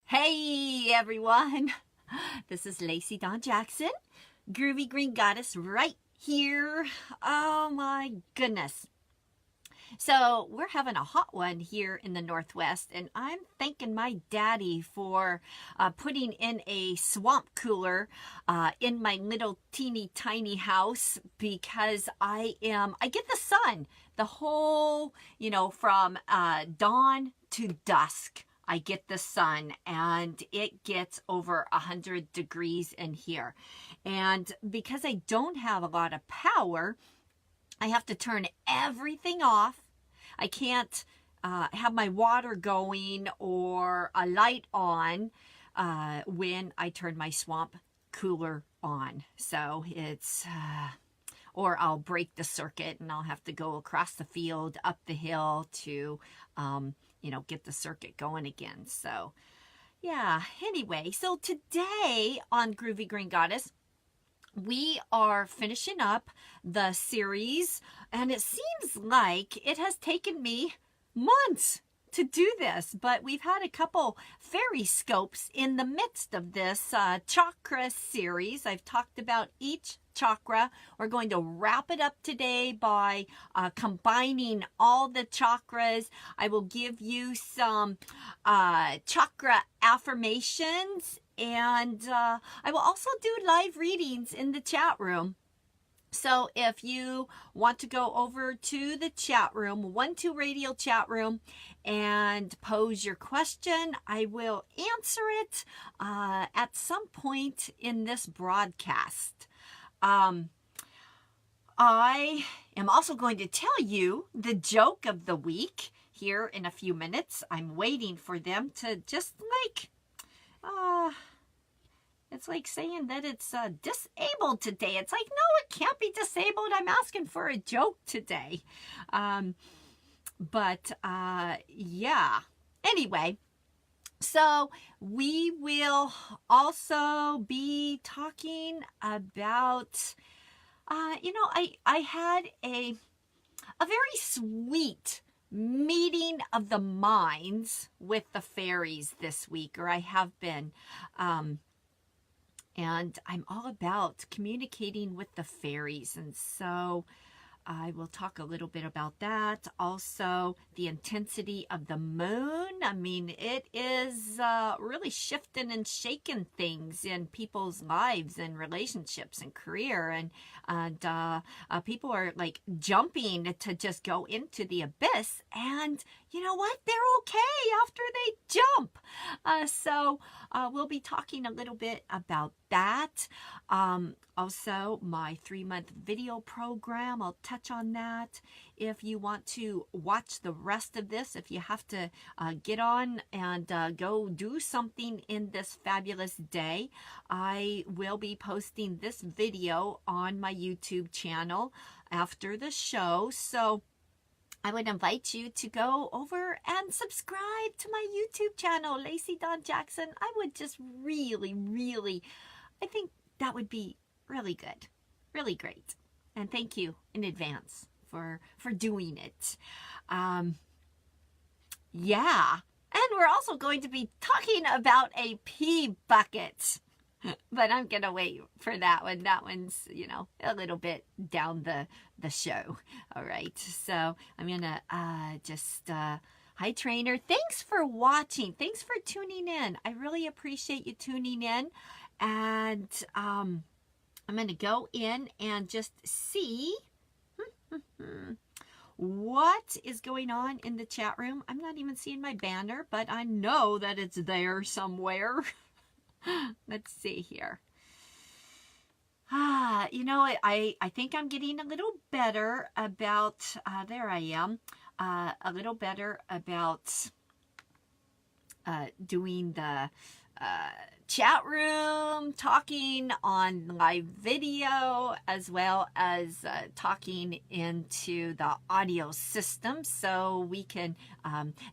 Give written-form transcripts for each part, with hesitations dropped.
Hey everyone, this is Lacey Dawn Jackson, Groovy Green Goddess right here. Oh my goodness. So we're having a hot one here in the Northwest, and I'm thanking my daddy for putting in a swamp cooler in my little teeny tiny house, because I get the sun the whole, from dawn to dusk. I get the sun, and it gets over 100 degrees in here. And because I don't have a lot of power, I have to turn everything off. I can't have my water going or a light on when I turn my swamp cooler on. So it's, or I'll break the circuit and I'll have to go across the field, up the hill to, get the circuit going again. So yeah, anyway, so today on Groovy Green Goddess, we are finishing up the series, and it seems like it has taken me months to do this, but we've had a couple fairy scopes in the midst of this chakra series. I've talked about each chakra. We're going to wrap it up today by combining all the chakras. I will give you some chakra affirmations, and I will also do live readings in the chat room. So if you want to go over to the chat room, 12 Radio chat room, and pose your question, I will answer it at some point in this broadcast. I am also going to tell you the joke of the week here in a few minutes. I'm waiting for them to just it's like saying that it's disabled today. It's like, no, it can't be disabled. I'm asking for a joke today. Yeah. Anyway, so we will also be talking about, I had a very sweet meeting of the minds with the fairies this week, or I have been. And I'm all about communicating with the fairies. And so I will talk a little bit about that. Also, the intensity of the moon. I mean, it is really shifting and shaking things in people's lives and relationships and career. And people are like jumping to just go into the abyss. And you know what? They're okay after they jump. So we'll be talking a little bit about that. Also, my 3-month video program, I'll touch on that. If you want to watch the rest of this, if you have to get on and go do something in this fabulous day, I will be posting this video on my YouTube channel after the show. So I would invite you to go over and subscribe to my YouTube channel, Lacey Dawn Jackson. I would just really, I think that would be really good, really great. And thank you in advance for doing it. Yeah. And we're also going to be talking about a pee bucket. But I'm going to wait for that one. That one's, a little bit down the show. All right. So I'm going to hi, trainer. Thanks for watching. Thanks for tuning in. I really appreciate you tuning in. And I'm going to go in and just see what is going on in the chat room. I'm not even seeing my banner, but I know that it's there somewhere. Let's see here. I think I'm getting a little better about, there I am, a little better about doing the chat room, talking on live video, as well as talking into the audio system, so we can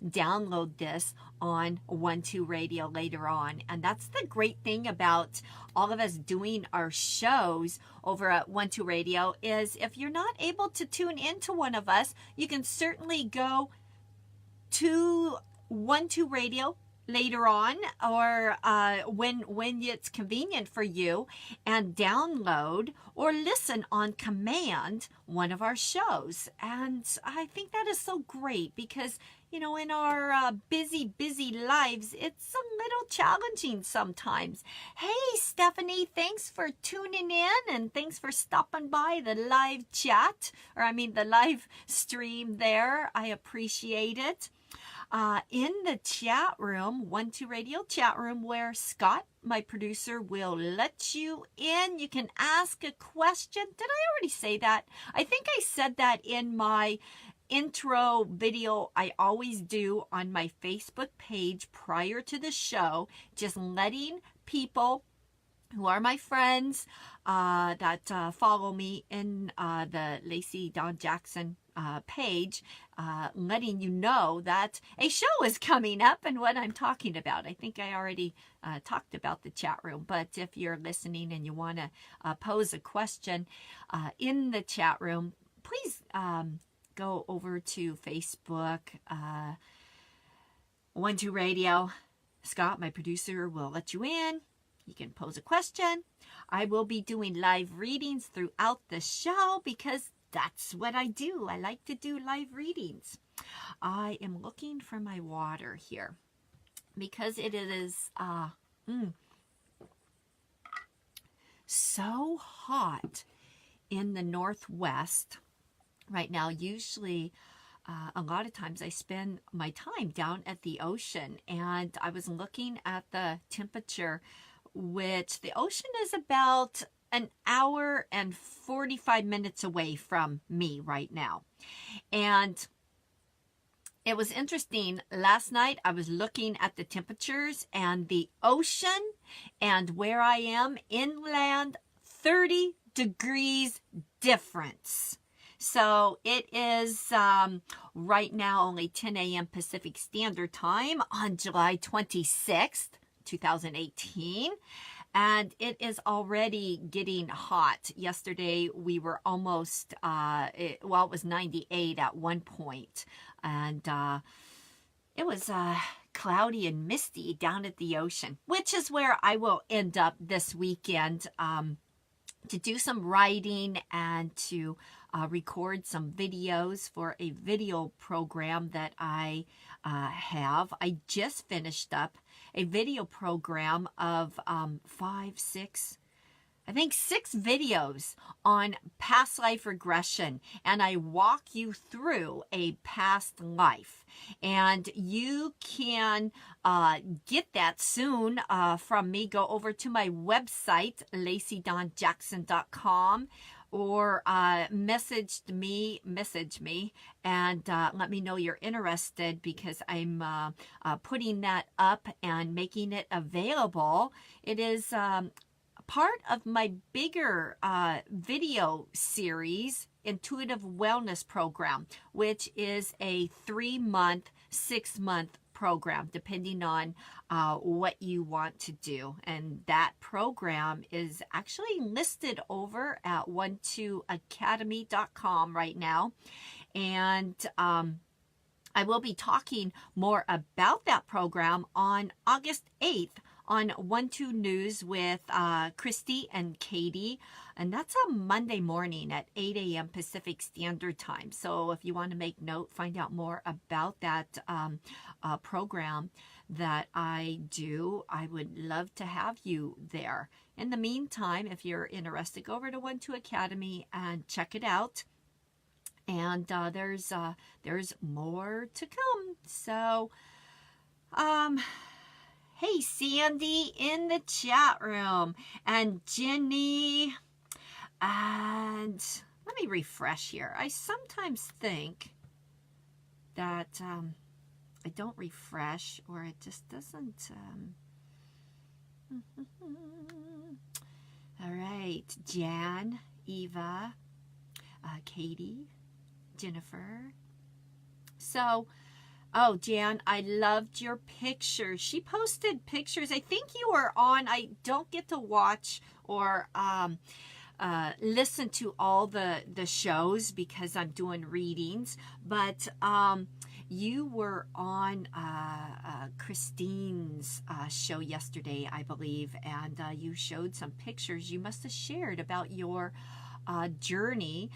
download this on 12 Radio later on. And that's the great thing about all of us doing our shows over at 12 Radio, is if you're not able to tune into one of us, you can certainly go to 12 Radio later on, or when it's convenient for you, and download or listen on command one of our shows. And I think that is so great because, you know, in our busy lives, it's a little challenging sometimes. Hey, Stephanie, thanks for tuning in and thanks for stopping by the live chat, or I mean the live stream there. I appreciate it. In the chat room, 12 Radio chat room, where Scott, my producer, will let you in. You can ask a question. Did I already say that? I think I said that in my intro video I always do on my Facebook page prior to the show, just letting people who are my friends that follow me in the Lacey Dawn Jackson page, letting you know that a show is coming up and what I'm talking about. I think I already talked about the chat room, but if you're listening and you want to pose a question in the chat room, please go over to Facebook, 12 Radio. Scott, my producer, will let you in. You can pose a question. I will be doing live readings throughout the show because that's what I do. I like to do live readings. I am looking for my water here because it is so hot in the Northwest right now. Usually, a lot of times I spend my time down at the ocean, and I was looking at the temperature, which the ocean is about an hour and 45 minutes away from me right now. And it was interesting. Last night I was looking at the temperatures and the ocean, and where I am inland, 30 degrees difference. So it is right now only 10 a.m. Pacific Standard Time on July 26th, 2018. And it is already getting hot. Yesterday we were almost, it was 98 at one point. And it was cloudy and misty down at the ocean, which is where I will end up this weekend to do some writing and to record some videos for a video program that I have. I just finished up a video program of 6 videos on past life regression, and I walk you through a past life. And you can get that soon from me. Go over to my website, LaceyDawnJackson.com, or message me and let me know you're interested, because I'm putting that up and making it available. It is part of my bigger video series, Intuitive Wellness Program, which is a 3-month, 6-month program, depending on what you want to do. And that program is actually listed over at 12academy.com right now. And I will be talking more about that program on August 8th on 12 News with Christy and Katie. And that's a Monday morning at 8 a.m. Pacific Standard Time. So if you want to make note, find out more about that program that I do, I would love to have you there. In the meantime, if you're interested, go over to 12 Academy and check it out. And there's more to come. So, hey, Sandy in the chat room, and Jenny, and let me refresh here. I sometimes think that I don't refresh, or it just doesn't. All right, Jan, Eva, Katie, Jennifer. So, oh, Jan, I loved your pictures. She posted pictures. I think you were on. I don't get to watch or listen to all the shows because I'm doing readings. But you were on Christine's show yesterday, I believe, and you showed some pictures you must have shared about your journey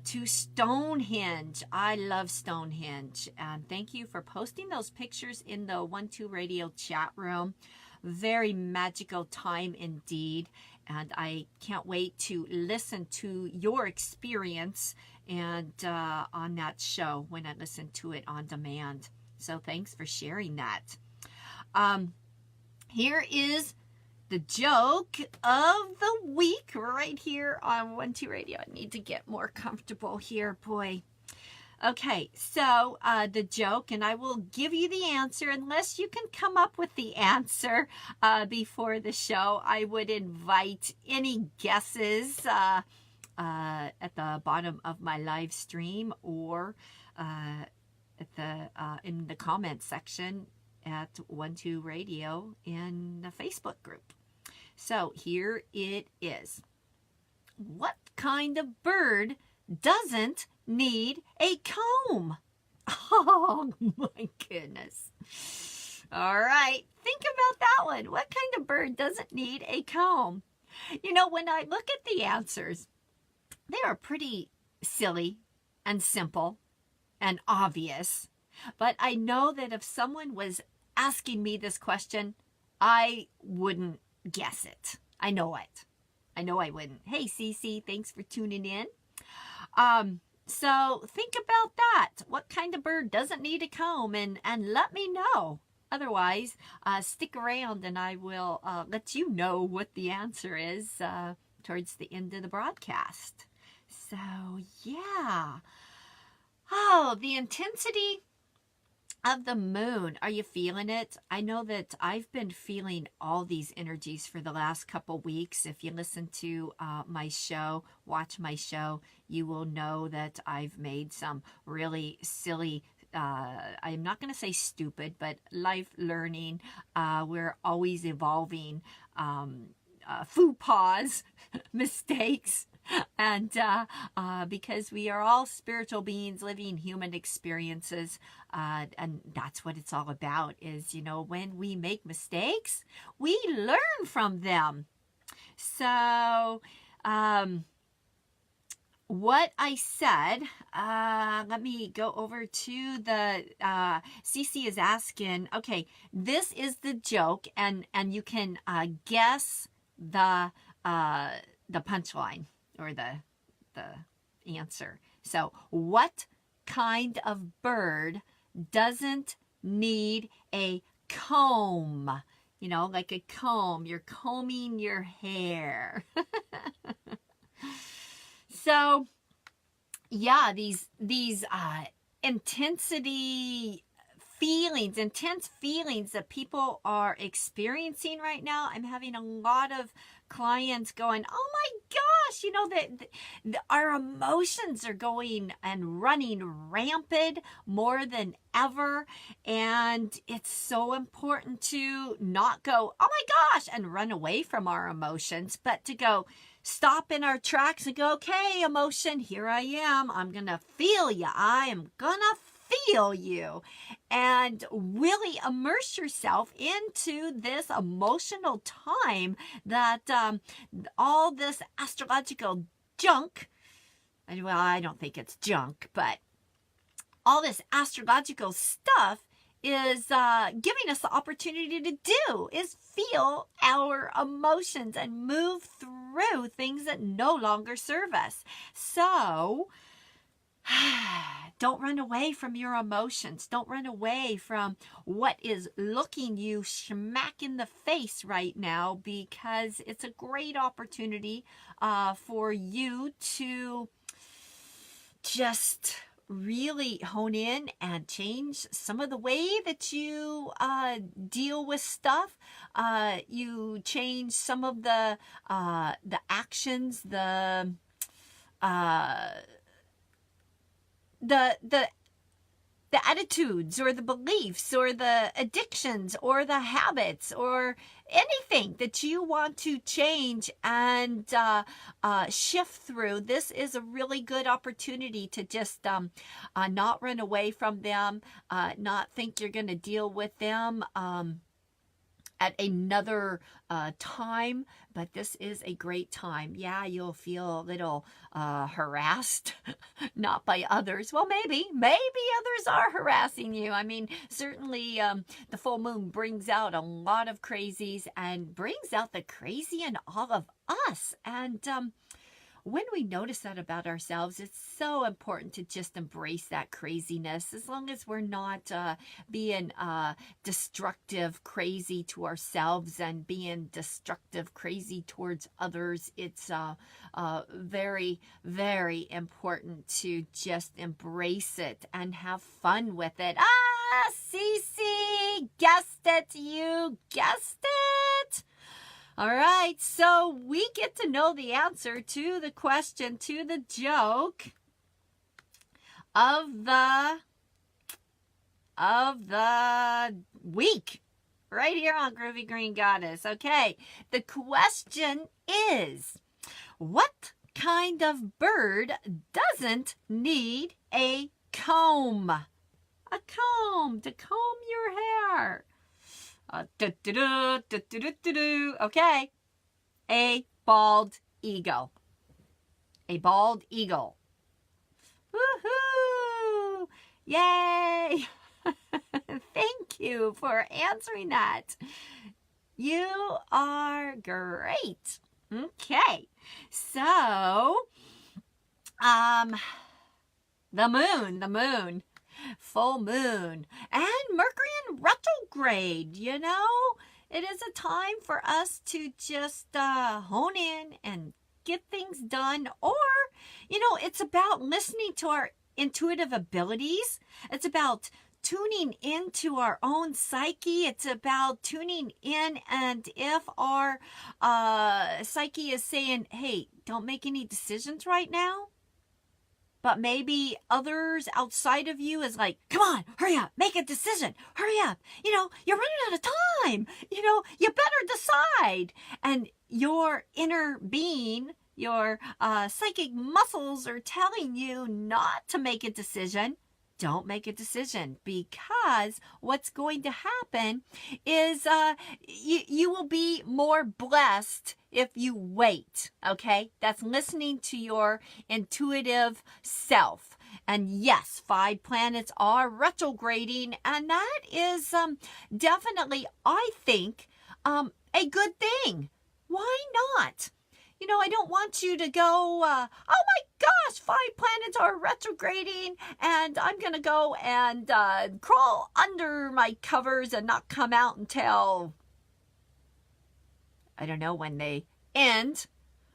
to Stonehenge. I love Stonehenge, and thank you for posting those pictures in the 1-2 Radio chat room. Very magical time indeed, and I can't wait to listen to your experience and on that show when I listen to it on demand. So thanks for sharing that. Here is the joke of the week right here on 1-2 Radio. I need to get more comfortable here, boy. Okay, so the joke, and I will give you the answer unless you can come up with the answer before the show. I would invite any guesses at the bottom of my live stream or in the comments section at 1-2 Radio in the Facebook group. So here it is. What kind of bird doesn't need a comb? Oh my goodness. All right, think about that one. What kind of bird doesn't need a comb? You know, when I look at the answers, they are pretty silly and simple and obvious. But I know that if someone was asking me this question, I wouldn't guess it. I know it. I know I wouldn't. Hey, Cece, thanks for tuning in. So think about that. What kind of bird doesn't need a comb? And let me know. Otherwise, stick around and I will let you know what the answer is towards the end of the broadcast. So, yeah. Oh, the intensity of the moon. Are you feeling it? I know that I've been feeling all these energies for the last couple weeks. If you listen to my show, watch my show, you will know that I've made some really silly, I'm not going to say stupid, but life learning. We're always evolving faux pas, mistakes. And because we are all spiritual beings living human experiences, and that's what it's all about is, you know, when we make mistakes, we learn from them. So, what I said, let me go over to the, Cece is asking, okay, this is the joke, and you can guess the punchline. Or the answer. So, what kind of bird doesn't need a comb? You know, like a comb. You're combing your hair. So, yeah, these intense feelings that people are experiencing right now. I'm having a lot of clients going, oh my gosh, you know, that our emotions are going and running rampant more than ever. And it's so important to not go, oh my gosh, and run away from our emotions, but to go stop in our tracks and go, okay, emotion, here I am. I'm going to feel you. I am going to feel you, and really immerse yourself into this emotional time that all this astrological junk, well, I don't think it's junk, but all this astrological stuff is giving us the opportunity to do, is feel our emotions and move through things that no longer serve us. So, don't run away from your emotions. Don't run away from what is looking you smack in the face right now, because it's a great opportunity for you to just really hone in and change some of the way that you deal with stuff. You change some of the actions, the the attitudes or the beliefs or the addictions or the habits or anything that you want to change and shift through, this is a really good opportunity to just not run away from them, not think you're going to deal with them at another time, but this is a great time. Yeah, you'll feel a little harassed, not by others. Well, maybe others are harassing you. I mean, certainly the full moon brings out a lot of crazies and brings out the crazy in all of us. And when we notice that about ourselves, it's so important to just embrace that craziness. As long as we're not being destructive, crazy to ourselves and being destructive, crazy towards others, it's very, very important to just embrace it and have fun with it. Ah, Cece, guessed it, you guessed it. All right, so we get to know the answer to the question, to the joke of the week right here on Groovy Green Goddess. Okay, the question is, what kind of bird doesn't need a comb? A comb to comb your hair. Okay. A bald eagle. A bald eagle. Woohoo! Yay! Thank you for answering that. You are great. Okay. So, the moon. Full moon and Mercury in retrograde, you know, it is a time for us to just hone in and get things done. Or, you know, it's about listening to our intuitive abilities. It's about tuning into our own psyche. It's about tuning in, and if our psyche is saying, hey, don't make any decisions right now, but maybe others outside of you is like, come on, hurry up, make a decision, hurry up. You know, you're running out of time. You know, you better decide. And your inner being, your psychic muscles are telling you not to make a decision. Don't make a decision, because what's going to happen is you will be more blessed if you wait, okay? That's listening to your intuitive self. And yes, 5 planets are retrograding, and that is definitely, I think, a good thing. Why not? You know, I don't want you to go, oh my gosh, 5 planets are retrograding and I'm going to go and crawl under my covers and not come out until, I don't know when they end.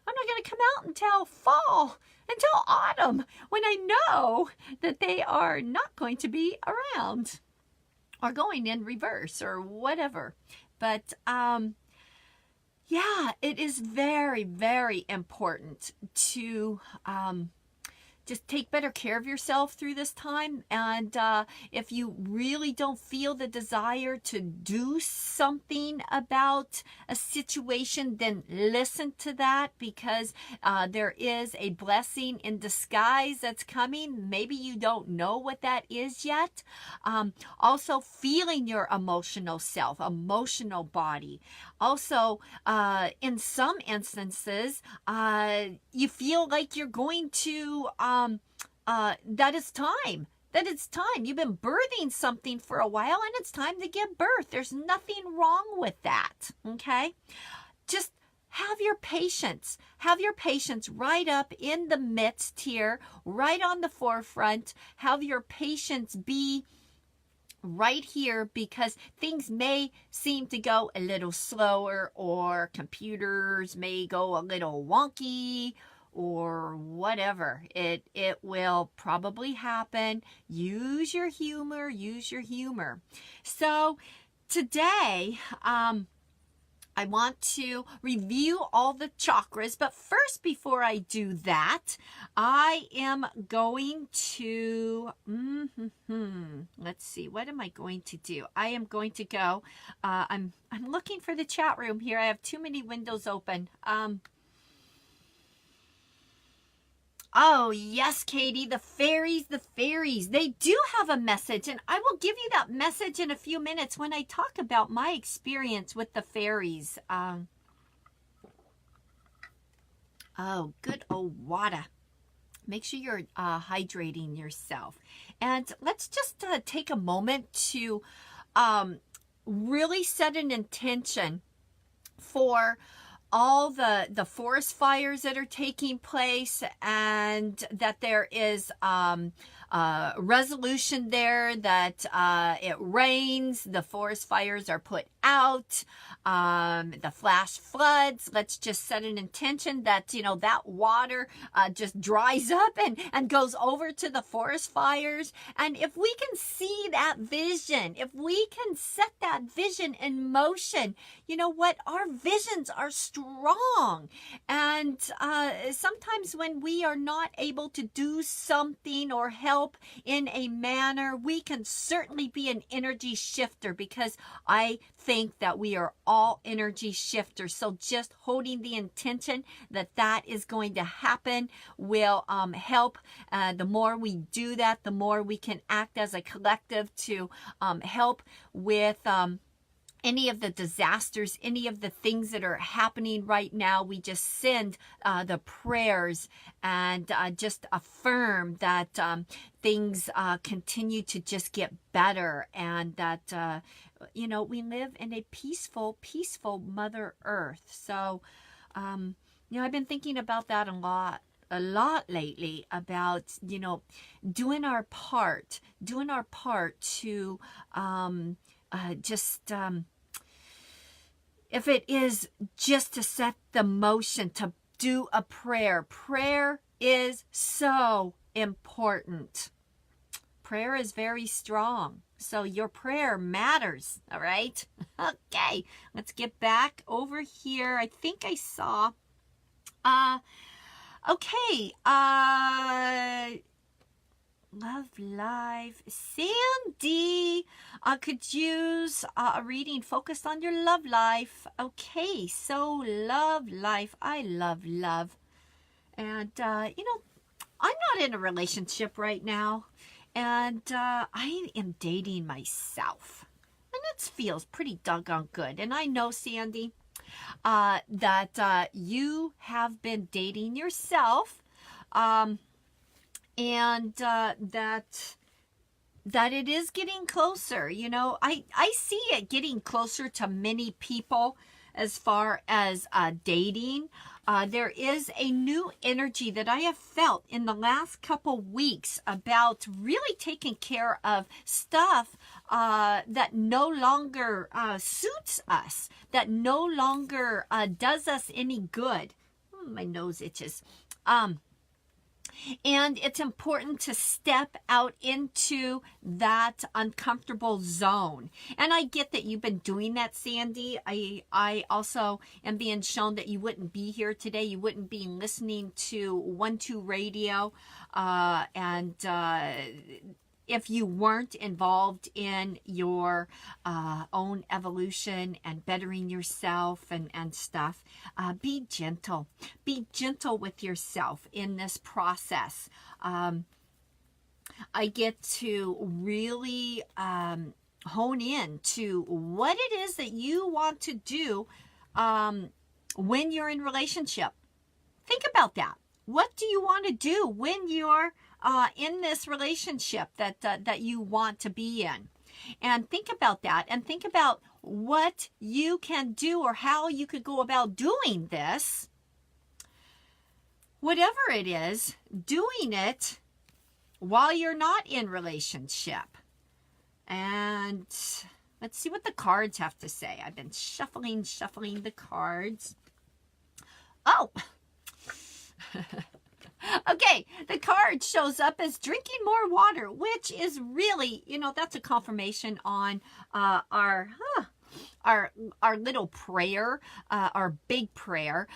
I'm not going to come out until fall, until autumn, when I know that they are not going to be around or going in reverse or whatever. But, yeah, it is very, very important to just take better care of yourself through this time. And if you really don't feel the desire to do something about a situation, then listen to that, because there is a blessing in disguise that's coming. Maybe you don't know what that is yet. Also, feeling your emotional self, emotional body. Also, in some instances, you feel like you're going to, that it's time. That it's time. You've been birthing something for a while and it's time to give birth. There's nothing wrong with that, okay? Just have your patience. Have your patience right up in the midst here, right on the forefront. Have your patience be right here, because things may seem to go a little slower, or computers may go a little wonky, or whatever. It will probably happen. Use your humor. So today, I want to review all the chakras, but first, before I do that, I am going to, let's see, what am I going to do? I am going to go, I'm looking for the chat room here. I have too many windows open. Oh, yes, Katie, the fairies, they do have a message, and I will give you that message in a few minutes when I talk about my experience with the fairies. Oh, good old water. Make sure you're hydrating yourself. And let's just take a moment to really set an intention for all the forest fires that are taking place, and that there is resolution there, that it rains, the forest fires are put out, the flash floods. Let's just set an intention that, you know, that water just dries up and goes over to the forest fires. And if we can see that vision, if we can set that vision in motion, you know what? Our visions are strong. And sometimes when we are not able to do something or help in a manner, we can certainly be an energy shifter, because I think that we are all energy shifters. So just holding the intention that that is going to happen will help. The more we do that, the more we can act as a collective to help with any of the disasters, any of the things that are happening right now. We just send the prayers and just affirm that things continue to just get better, and that, you know, we live in a peaceful Mother Earth. So, you know, I've been thinking about that a lot lately, about, you know, doing our part to if it is just to set the motion, to do a prayer. Prayer is so important. Prayer is very strong. So your prayer matters, all right? Okay, let's get back over here. I think I saw, okay, Love Life. Sandy could use a reading focused on your love life. Okay, so love life. I love love. And, you know, I'm not in a relationship right now. And I am dating myself. And it feels pretty doggone good. And I know, Sandy, that you have been dating yourself. And that it is getting closer. You know, I see it getting closer to many people as far as dating. There is a new energy that I have felt in the last couple weeks about really taking care of stuff that no longer suits us, that no longer does us any good. My nose itches. And it's important to step out into that uncomfortable zone. And I get that you've been doing that, Sandy. I also am being shown that you wouldn't be here today. You wouldn't be listening to 1-2 Radio. If you weren't involved in your own evolution and bettering yourself and stuff, be gentle. Be gentle with yourself in this process. I get to really hone in to what it is that you want to do when you're in relationship. Think about that. What do you want to do when you're in this relationship that you want to be in? And think about that, and think about what you can do or how you could go about doing this. Whatever it is, doing it while you're not in relationship. And let's see what the cards have to say. I've been shuffling the cards. Oh! Okay, the card shows up as drinking more water, which is really, you know, that's a confirmation on our our little prayer, our big prayer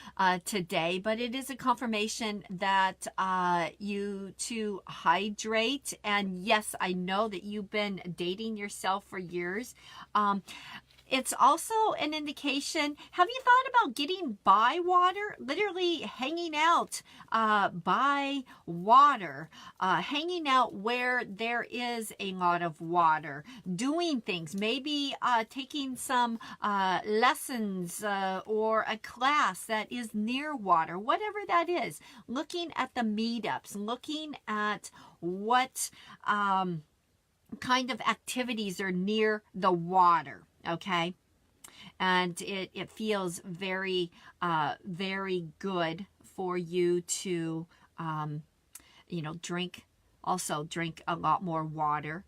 today, but it is a confirmation that you to hydrate. And yes, I know that you've been dating yourself for years. It's also an indication, have you thought about getting by water? Literally hanging out by water, hanging out where there is a lot of water, doing things, maybe taking some lessons or a class that is near water, whatever that is, looking at the meetups, looking at what kind of activities are near the water. Okay, and it feels very, very good for you to, drink a lot more water.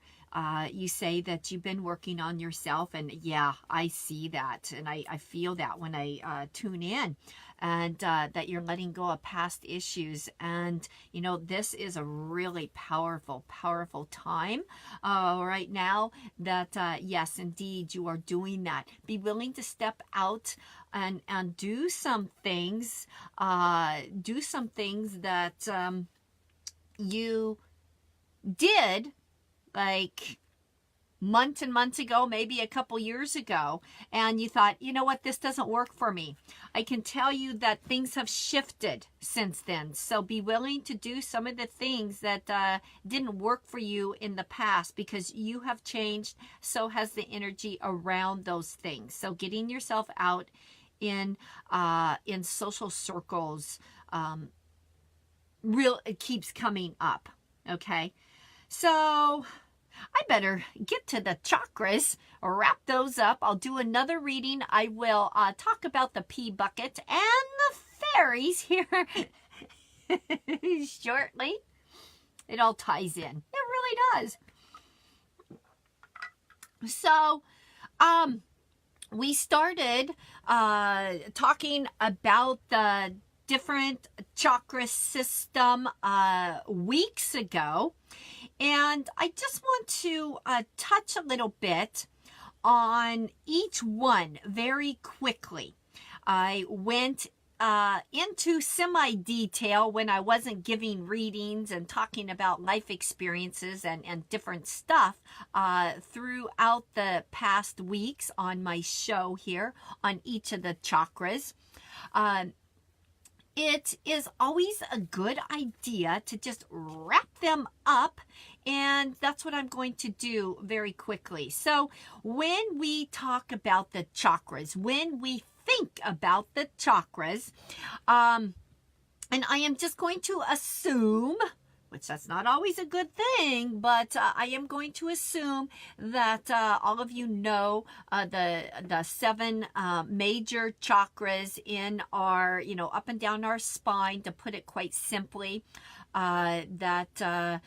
You say that you've been working on yourself, and yeah, I see that, and I feel that when I tune in, and that you're letting go of past issues. And this is a really powerful time right now that yes, indeed, you are doing that. Be willing to step out and do some things that you did like months and months ago, maybe a couple years ago, and you thought, you know what, this doesn't work for me. I can tell you that things have shifted since then. So be willing to do some of the things that didn't work for you in the past, because you have changed. So has the energy around those things. So getting yourself out in social circles, it keeps coming up. Okay, so I better get to the chakras, wrap those up. I'll do another reading. I will talk about the pea bucket and the fairies here shortly. It all ties in. It really does. So, we started talking about the different chakra system weeks ago. And I just want to touch a little bit on each one very quickly. I went into semi-detail when I wasn't giving readings and talking about life experiences and different stuff throughout the past weeks on my show here on each of the chakras. It is always a good idea to just wrap them up, and that's what I'm going to do very quickly. So when we talk about the chakras, when we think about the chakras, and I am just going to assume, which that's not always a good thing, but I am going to assume that all of you know the 7 major chakras in our, up and down our spine, to put it quite simply, that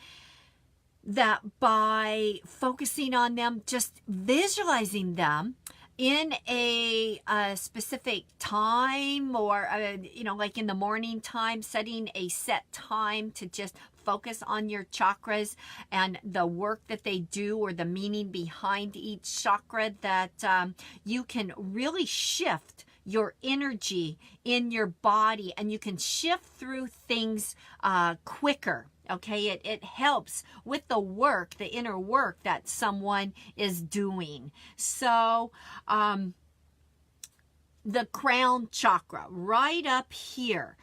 by focusing on them, just visualizing them in a specific time, or like in the morning time, setting a set time to just focus on your chakras and the work that they do, or the meaning behind each chakra, that you can really shift your energy in your body, and you can shift through things quicker. Okay, it helps with the work, the inner work that someone is doing. So, the crown chakra right up here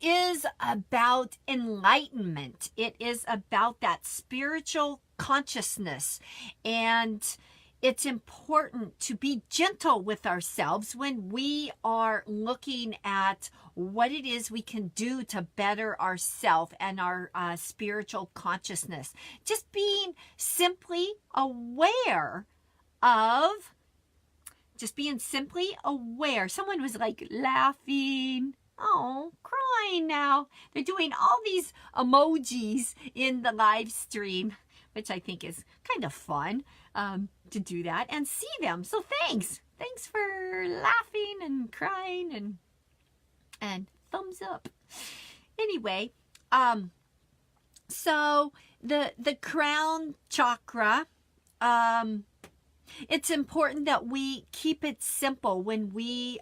is about enlightenment. It is about that spiritual consciousness, and it's important to be gentle with ourselves when we are looking at what it is we can do to better ourselves and our spiritual consciousness. Just being simply aware of, Someone was like laughing. Oh, crying now. They're doing all these emojis in the live stream, which I think is kind of fun to do that and see them. So thanks for laughing and crying and thumbs up. Anyway, so the crown chakra It's important that we keep it simple when we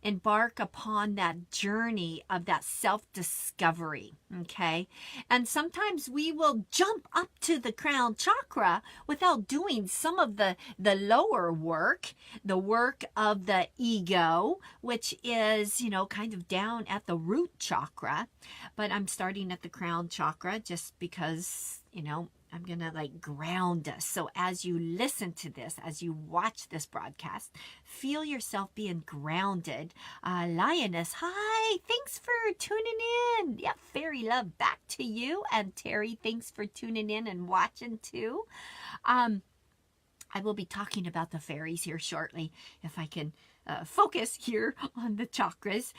embark upon that journey of that self-discovery, okay? And sometimes we will jump up to the crown chakra without doing some of the lower work, the work of the ego, which is, you know, kind of down at the root chakra. But I'm starting at the crown chakra just because, you know, I'm going to like ground us. So as you listen to this, as you watch this broadcast, feel yourself being grounded. Lioness, hi, thanks for tuning in. Yeah, Fairy love back to you. And Terry, thanks for tuning in and watching too. I will be talking about the fairies here shortly if I can focus here on the chakras.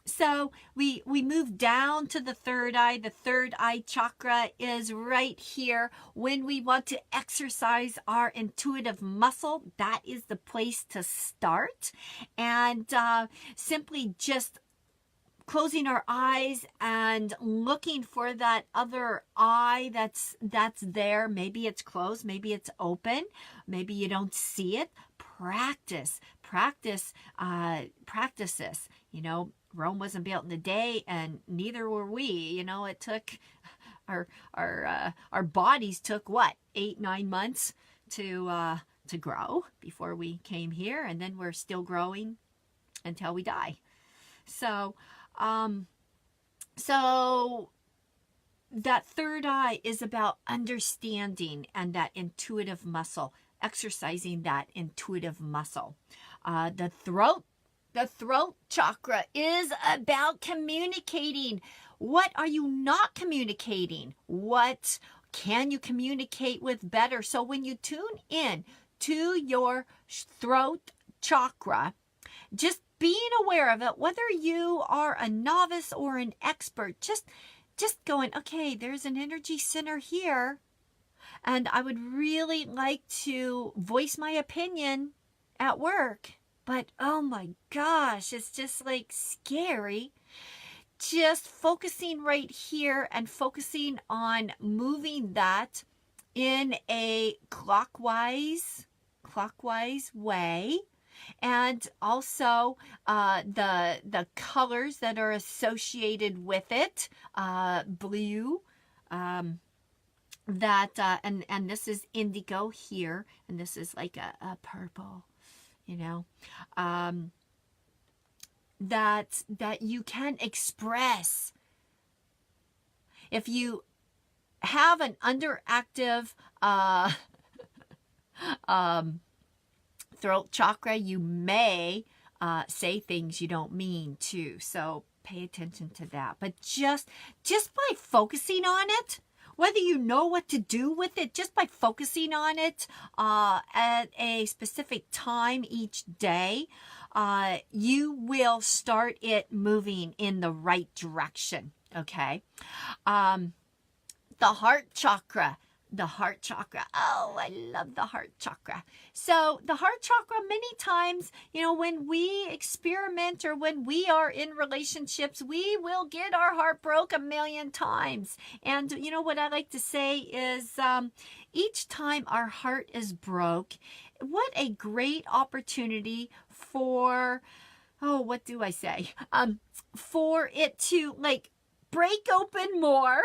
So we move down to the third eye. The third eye chakra is right here. When we want to exercise our intuitive muscle, that is the place to start. And simply just closing our eyes and looking for that other eye that's there. Maybe it's closed, maybe it's open, maybe you don't see it. Practice this. You know, Rome wasn't built in a day, and neither were we. You know, it took our bodies took what, 8-9 months to grow before we came here, and then we're still growing until we die. So that third eye is about understanding and that intuitive muscle, exercising that intuitive muscle. The throat chakra is about communicating. What are you not communicating? What can you communicate with better? So when you tune in to your throat chakra, just being aware of it, whether you are a novice or an expert, just going, okay, there's an energy center here, and I would really like to voice my opinion at work, but oh my gosh, it's just like scary. Just focusing right here and focusing on moving that in a clockwise way. And also the colors that are associated with it, blue, and this is indigo here, and this is like a purple, you know, that you can express. If you have an underactive throat chakra, you may say things you don't mean to. So pay attention to that. But just by focusing on it, whether you know what to do with it, just by focusing on it at a specific time each day, you will start it moving in the right direction. Okay. The heart chakra. Oh, I love the heart chakra. So the heart chakra, many times, you know, when we experiment or when we are in relationships, we will get our heart broke 1,000,000 times. And you know what I like to say is each time our heart is broke, what a great opportunity for, what do I say? For it to like break open more.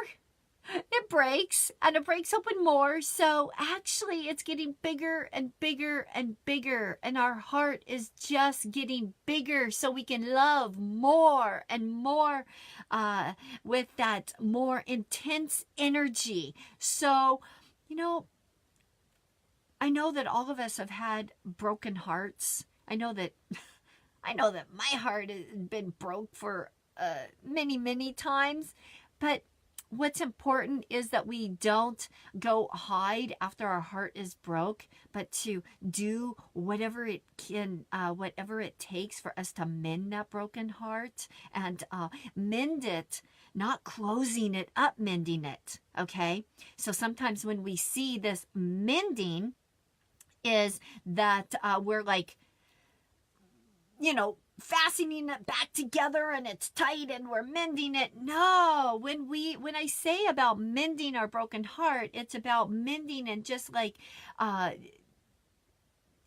It breaks, and it breaks open more. So actually it's getting bigger and bigger and bigger, and our heart is just getting bigger so we can love more and more with that more intense energy. So, you know, I know that all of us have had broken hearts. I know that my heart has been broke for many, many times, but what's important is that we don't go hide after our heart is broke, but to do whatever it takes for us to mend that broken heart and mend it, not closing it up, mending it. Okay. So sometimes when we see this mending is that we're like, you know, fastening it back together and it's tight and we're mending it. No, when I say about mending our broken heart, it's about mending and just like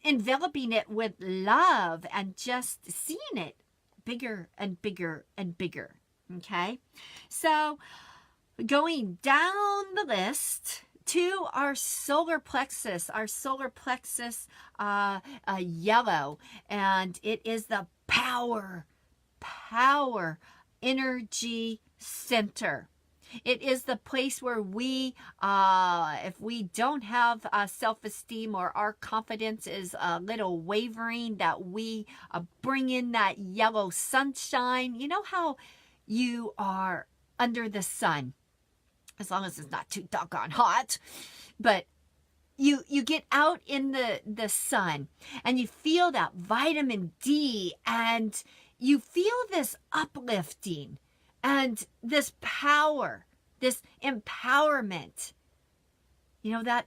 enveloping it with love and just seeing it bigger and bigger and bigger. Okay, so going down the list to our solar plexus yellow, and it is the power energy center. It is the place where we, if we don't have self-esteem or our confidence is a little wavering, that we bring in that yellow sunshine. You know how you are under the sun, as long as it's not too doggone hot, but you get out in the sun and you feel that vitamin D, and you feel this uplifting and this power, this empowerment. You know, that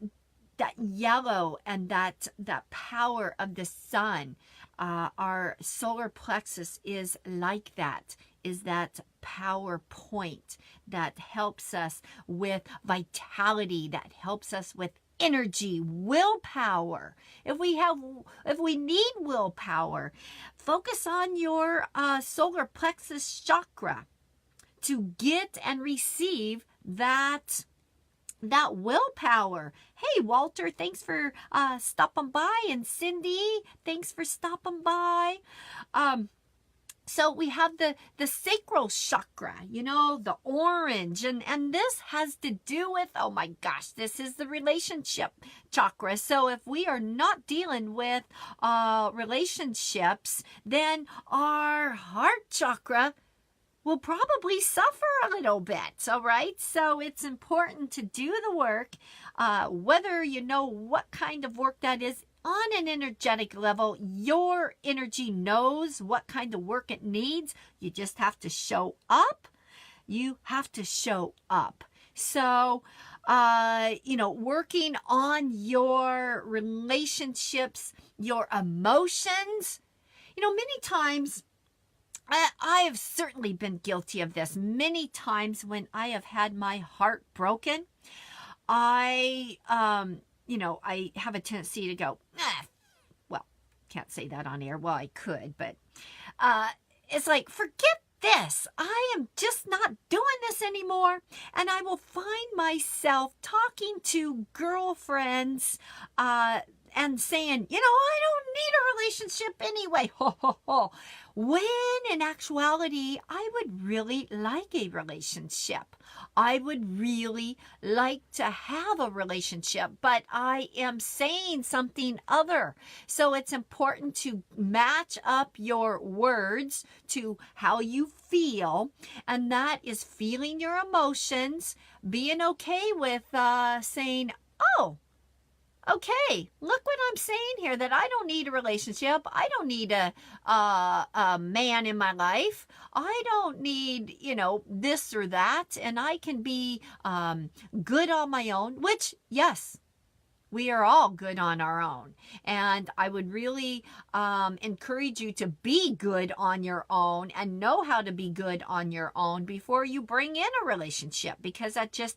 yellow and that power of the sun. Our solar plexus is like that, is that power point that helps us with vitality, that helps us with energy, willpower. If we need willpower, focus on your solar plexus chakra to get and receive that willpower. Hey, Walter, thanks for stopping by, and Cindy, thanks for stopping by. So we have the sacral chakra, you know, the orange, and this has to do with, oh my gosh, this is the relationship chakra. So if we are not dealing with relationships, then our heart chakra will probably suffer a little bit, all right? So it's important to do the work, whether you know what kind of work that is. On an energetic level, your energy knows what kind of work it needs. You just have to show up. You have to show up. So, you know, working on your relationships, your emotions. You know, many times, I have certainly been guilty of this. Many times when I have had my heart broken, you know, I have a tendency to go, well, can't say that on air. Well, I could, but it's like, forget this. I am just not doing this anymore. And I will find myself talking to girlfriends and saying, you know, I don't need a relationship anyway. Ho, ho, ho. When in actuality, I would really like a relationship. I would really like to have a relationship, but I am saying something other. So it's important to match up your words to how you feel, and that is feeling your emotions, being okay with saying, oh, okay, look what I'm saying here, that I don't need a relationship. I don't need a man in my life. I don't need, you know, this or that. And I can be good on my own, which, yes, we are all good on our own. And I would really encourage you to be good on your own and know how to be good on your own before you bring in a relationship, because that just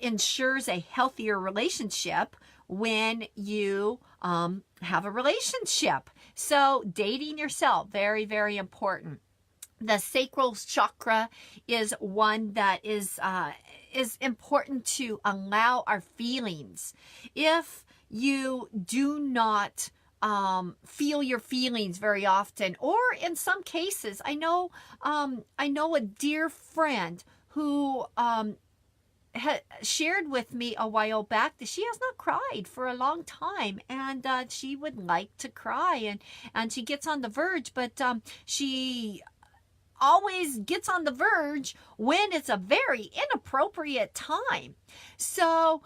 ensures a healthier relationship when you have a relationship. So dating yourself, very, very important. The sacral chakra is one that is important to allow our feelings. If you do not feel your feelings very often, or in some cases, I know a dear friend who shared with me a while back that she has not cried for a long time, and she would like to cry, and she gets on the verge, but she always gets on the verge when it's a very inappropriate time. So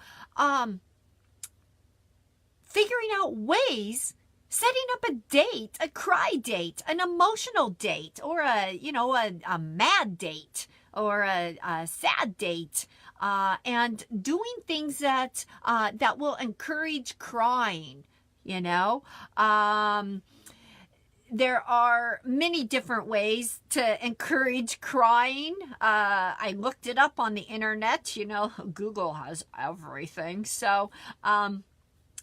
figuring out ways, setting up a date, a cry date, an emotional date, or a mad date, or a sad date, and doing things that will encourage crying, you know. There are many different ways to encourage crying. I looked it up on the internet. You know, Google has everything. So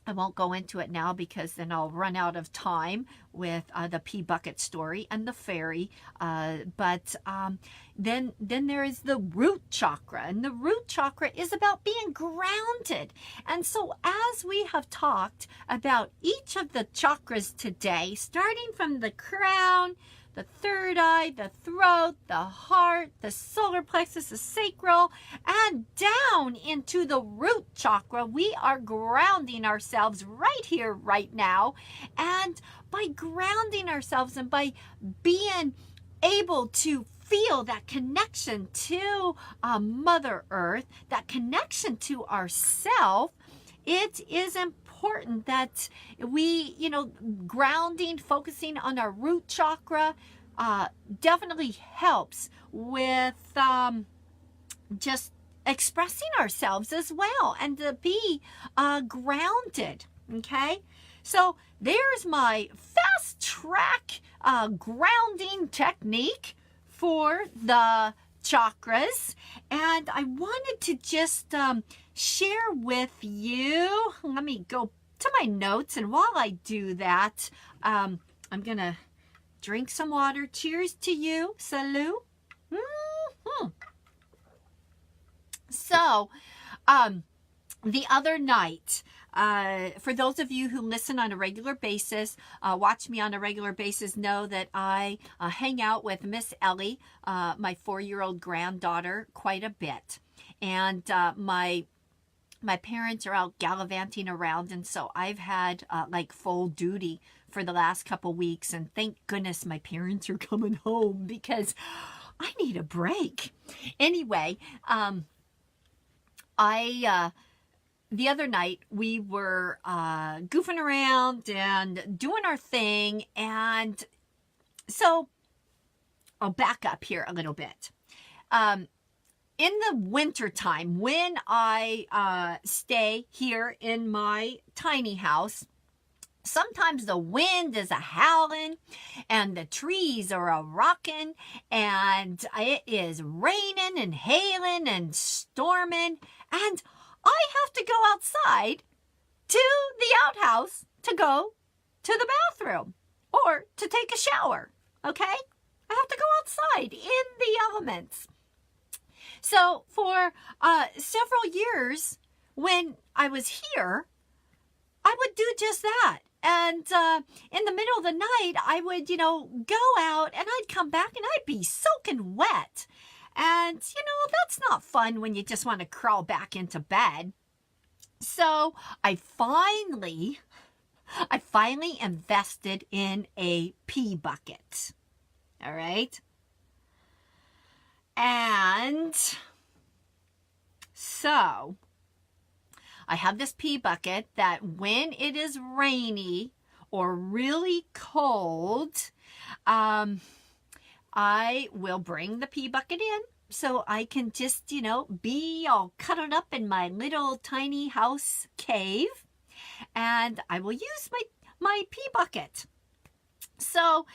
I won't go into it now because then I'll run out of time with the pea bucket story and the fairy. But then there is the root chakra, and the root chakra is about being grounded. And so as we have talked about each of the chakras today, starting from the crown, the third eye, the throat, the heart, the solar plexus, the sacral, and down into the root chakra, we are grounding ourselves right here, right now. And by grounding ourselves and by being able to feel that connection to Mother Earth, that connection to ourself, it is important that we, grounding, focusing on our root chakra definitely helps with just expressing ourselves as well, and to be grounded. Okay, so there's my fast track grounding technique for the chakras, and I wanted to just share with you. Let me go to my notes, and while I do that, I'm gonna drink some water. Cheers to you. Salut. So the other night, for those of you who listen on a regular basis, watch me on a regular basis, know that I hang out with Miss Ellie, my 4-year-old granddaughter, quite a bit. And my parents are out gallivanting around, and so I've had like full duty for the last couple weeks, and thank goodness my parents are coming home because I need a break. Anyway, the other night we were goofing around and doing our thing, and so I'll back up here a little bit. In the winter time, when I stay here in my tiny house, sometimes the wind is a-howling and the trees are a-rocking and it is raining and hailing and storming, and I have to go outside to the outhouse to go to the bathroom or to take a shower, okay? I have to go outside in the elements. So for several years when I was here, I would do just that. And in the middle of the night, I would, go out and I'd come back and I'd be soaking wet. And, that's not fun when you just want to crawl back into bed. So I finally invested in a pee bucket. All right. And so I have this pee bucket that when it is rainy or really cold, I will bring the pee bucket in so I can just, be all cuddled up in my little tiny house cave, and I will use my pee bucket. So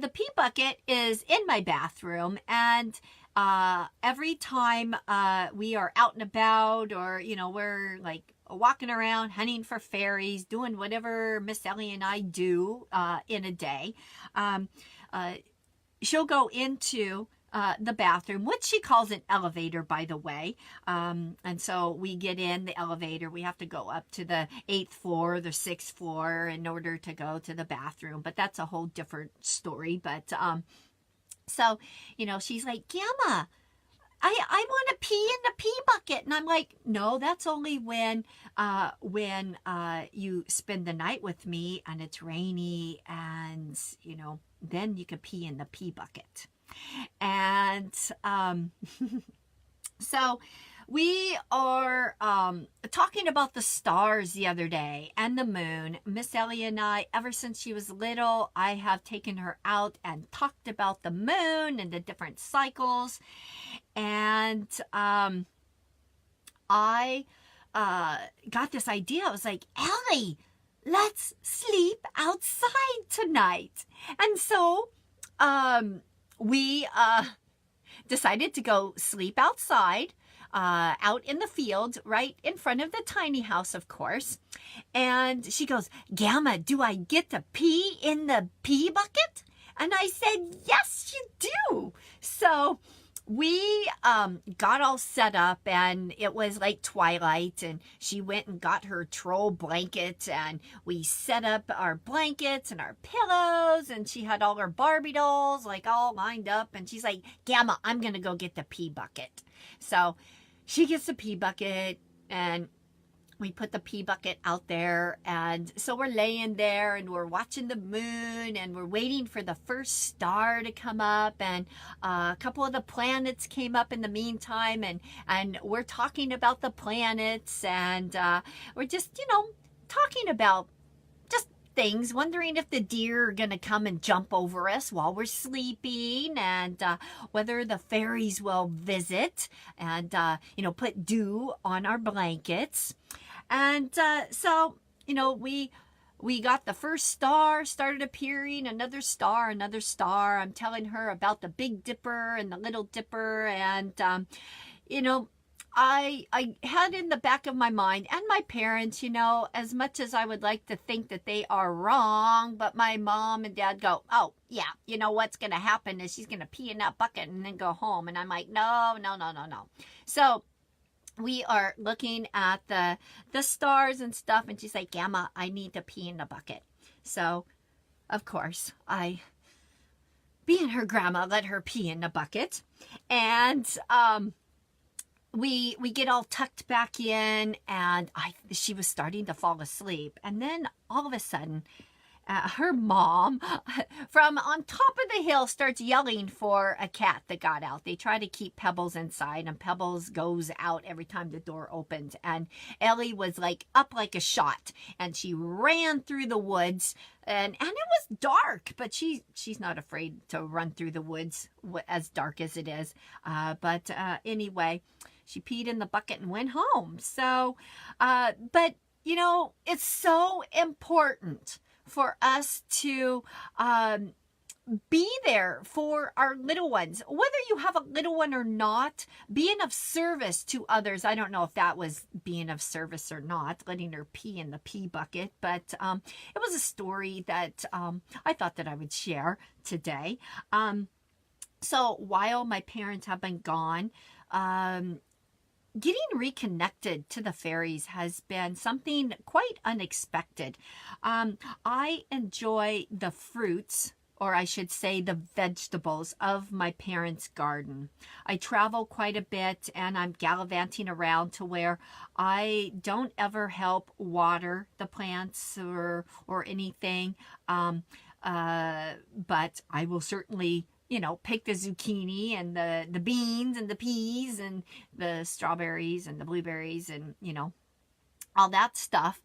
the pee bucket is in my bathroom, and every time we are out and about, or, we're like walking around, hunting for fairies, doing whatever Miss Ellie and I do in a day, she'll go into the bathroom, which she calls an elevator, by the way. And so we get in the elevator. We have to go up to the 8th floor, the 6th floor in order to go to the bathroom. But that's a whole different story. But so, she's like, Gamma, I want to pee in the pee bucket. And I'm like, no, that's only when you spend the night with me and it's rainy and, then you can pee in the pee bucket. And so we are talking about the stars the other day and the moon. Miss Ellie and I, ever since she was little, I have taken her out and talked about the moon and the different cycles. And I got this idea. I was like, Ellie, let's sleep outside tonight. And so we decided to go sleep outside. out in the field, right in front of the tiny house, of course. And she goes, Gamma, do I get to pee in the pee bucket? And I said, yes, you do. So we got all set up, and it was like twilight, and she went and got her troll blanket, and we set up our blankets and our pillows, and she had all her Barbie dolls like all lined up, and she's like, Gamma, I'm gonna go get the pee bucket. So she gets the pee bucket, and we put the pee bucket out there, and so we're laying there and we're watching the moon, and we're waiting for the first star to come up, and a couple of the planets came up in the meantime, and we're talking about the planets, and we're just, you know, talking about just things, wondering if the deer are gonna come and jump over us while we're sleeping, and whether the fairies will visit and you know, put dew on our blankets. And so, you know, we got the first star started appearing, another star. I'm telling her about the Big Dipper and the Little Dipper, and you know, I had in the back of my mind, and my parents, you know, as much as I would like to think that they are wrong, but my mom and dad go, oh yeah, you know what's gonna happen is she's gonna pee in that bucket and then go home. And I'm like, no. So we are looking at the stars and stuff, and she's like, Gamma, I need to pee in the bucket. So of course, being her grandma, let her pee in the bucket, and we get all tucked back in, and she was starting to fall asleep, and then all of a sudden, her mom from on top of the hill starts yelling for a cat that got out. They try to keep Pebbles inside, and Pebbles goes out every time the door opens. And Ellie was like up like a shot, and she ran through the woods, and it was dark, but she's not afraid to run through the woods as dark as it is. But anyway, she peed in the bucket and went home. So, but you know, it's so important for us to be there for our little ones, whether you have a little one or not, being of service to others. I don't know if that was being of service or not, letting her pee in the pee bucket, but it was a story that I thought that I would share today. So while my parents have been gone, getting reconnected to the fairies has been something quite unexpected. I enjoy the fruits, or I should say the vegetables, of my parents' garden. I travel quite a bit, and I'm gallivanting around to where I don't ever help water the plants or anything, but I will certainly, you know, pick the zucchini and the beans and the peas and the strawberries and the blueberries and, you know, all that stuff.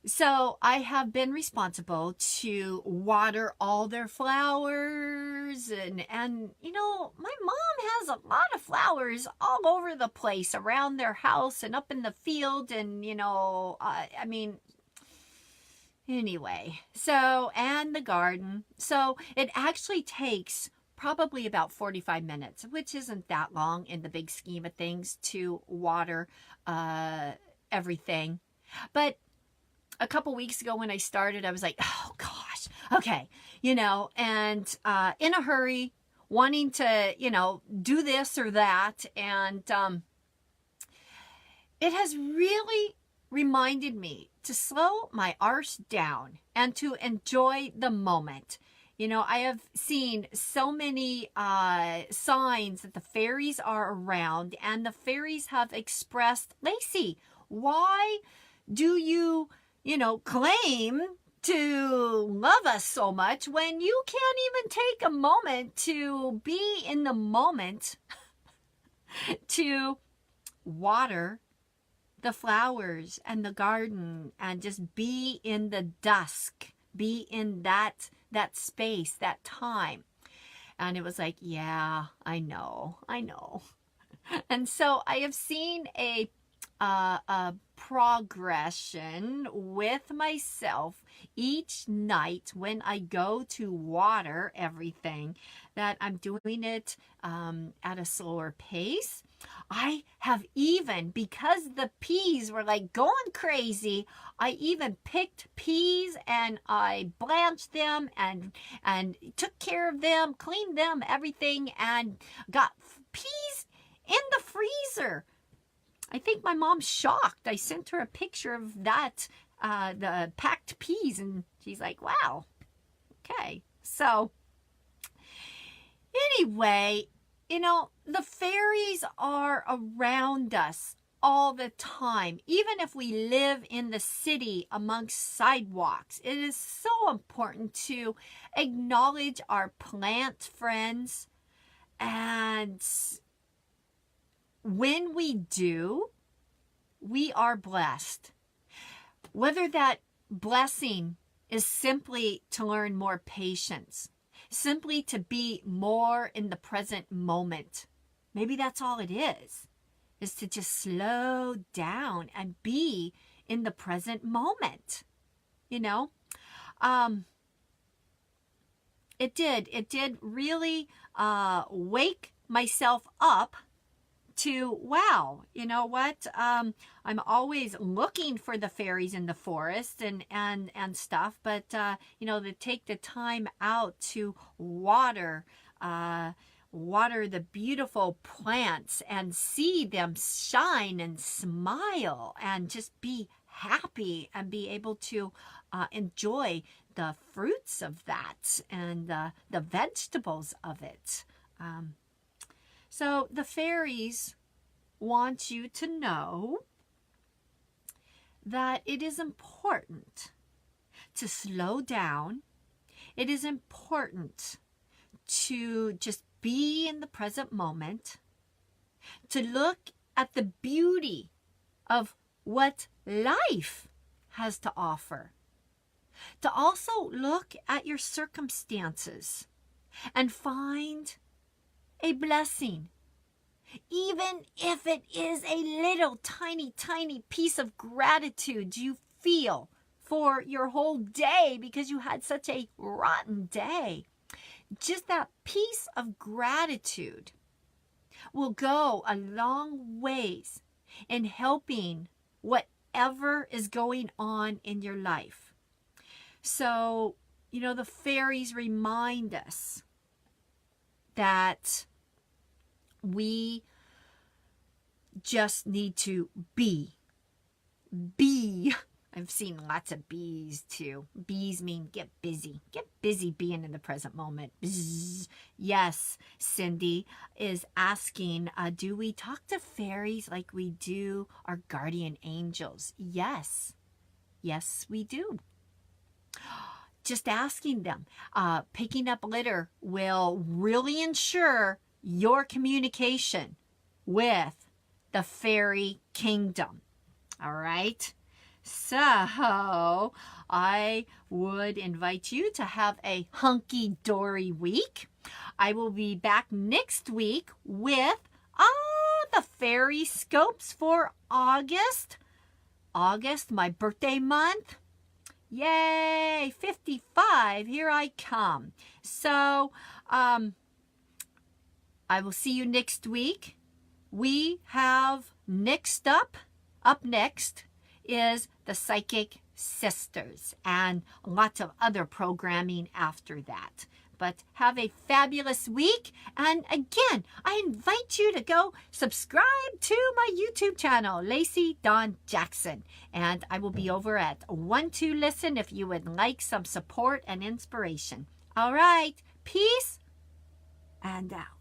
So I have been responsible to water all their flowers, and you know, my mom has a lot of flowers all over the place around their house and up in the field, and you know, I mean, anyway, so, and the garden. So it actually takes probably about 45 minutes, which isn't that long in the big scheme of things, to water everything. But a couple weeks ago when I started, I was like, oh gosh, okay, you know, and in a hurry, wanting to, you know, do this or that. And it has really reminded me to slow my arse down and to enjoy the moment. You know, I have seen so many signs that the fairies are around, and the fairies have expressed, Lacey, why do you, you know, claim to love us so much when you can't even take a moment to be in the moment to water the flowers and the garden and just be in the dusk, be in that space, that time. And it was like, yeah, I know. And so I have seen a a progression with myself each night when I go to water everything, that I'm doing it at a slower pace. I have even, because the peas were like going crazy, I even picked peas and I blanched them and took care of them, cleaned them, everything, and got peas in the freezer. I think my mom's shocked. I sent her a picture of that, the packed peas, and she's like, wow, okay. So anyway, you know, the fairies are around us all the time. Even if we live in the city amongst sidewalks, it is so important to acknowledge our plant friends. And when we do, we are blessed. Whether that blessing is simply to learn more patience, simply to be more in the present moment. Maybe that's all it is to just slow down and be in the present moment. You know, it did really wake myself up to, wow, you know what? I'm always looking for the fairies in the forest and stuff, but you know, to take the time out to water the beautiful plants and see them shine and smile and just be happy and be able to enjoy the fruits of that and the vegetables of it. So the fairies want you to know that it is important to slow down. It is important to just be in the present moment, to look at the beauty of what life has to offer, to also look at your circumstances and find a blessing, even if it is a little tiny piece of gratitude you feel for your whole day because you had such a rotten day. Just that piece of gratitude will go a long ways in helping whatever is going on in your life. So, you know, the fairies remind us that we just need to be. I've seen lots of bees too. Bees mean get busy. Get busy being in the present moment. Bzz. Yes, Cindy is asking, do we talk to fairies like we do our guardian angels? Yes. Yes, we do. Just asking them. Picking up litter will really ensure your communication with the fairy kingdom. All right? So I would invite you to have a hunky-dory week. I will be back next week with the fairy scopes for August. August, my birthday month. Yay, 55, here I come. So, I will see you next week. We have up next is the Psychic Sisters and lots of other programming after that. But have a fabulous week. And again, I invite you to go subscribe to my YouTube channel, Lacey Dawn Jackson. And I will be over at 1-2-Listen if you would like some support and inspiration. All right, peace and out.